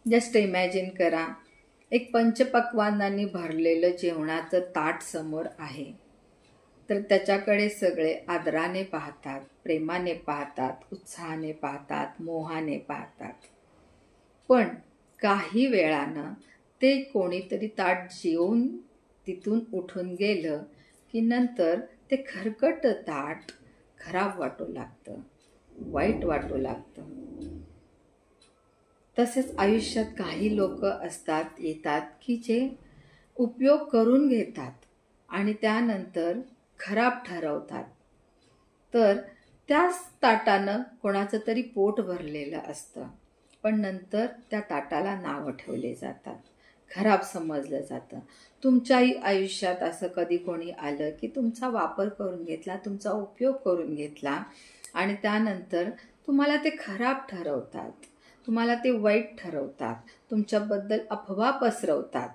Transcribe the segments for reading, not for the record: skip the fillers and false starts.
Just imagine करा, एक पंचपक्वान्नांनी भरलेलं जेवणाचं ताट समोर आहे. तर त्याच्याकडे सगळे आदराने पाहतात, प्रेमाने पाहतात, उत्साहाने पाहतात, मोहाने पाहतात. पण काही वेळानं ते कोणीतरी ताट जेवून तिथून उठून गेलं की नंतर ते खरकट ताट खराब वाटू लागतं, वाईट वाटू लागतं. तसेच आयुष्यात काही लोक येतात की जे उपयोग करून घेतात आणि त्यानंतर खराब ठरवतात. तर त्याच ताटानं कोणाचं तरी पोट भरलेलं असतं, पण नंतर त्या ताटाला नावं ठेवले जातात, खराब समजलं जातं. तुमच्याही आयुष्यात असं कधी कोणी आलं की तुमचा वापर करून घेतला, तुमचा उपयोग करून घेतला आणि त्यानंतर तुम्हाला ते खराब ठरवतात, तुम्हाला ते वाईट ठरवतात, तुमच्याबद्दल अफवा पसरवतात.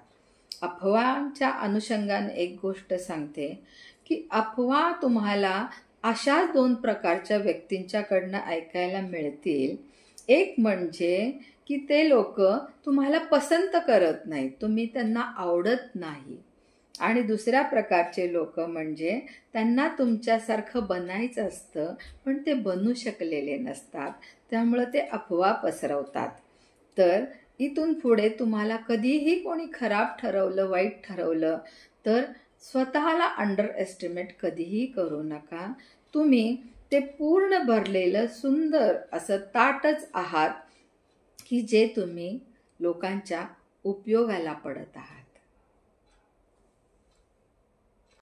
अफवांच्या अनुषंगाने एक गोष्ट सांगते की अफवा तुम्हाला अशा 2 प्रकारच्या व्यक्तींच्याकडनं ऐकायला मिळतील. एक म्हणजे की ते लोक तुम्हाला पसंत करत नाहीत, तुम्ही त्यांना आवडत नाही. आणि दुसऱ्या प्रकारचे लोक म्हणजे त्यांना तुमच्यासारखं बनायचं असतं, पण ते बनू शकलेले नसतात, त्यामुळं ते अफवा पसरवतात. तर इथून पुढे तुम्हाला कधीही कोणी खराब ठरवलं, वाईट ठरवलं तर स्वतःला अंडर एस्टिमेट कधीही करू नका. तुम्ही ते पूर्ण भरलेलं सुंदर असं ताटच आहात की जे तुम्ही लोकांच्या उपयोगाला पडत आहात.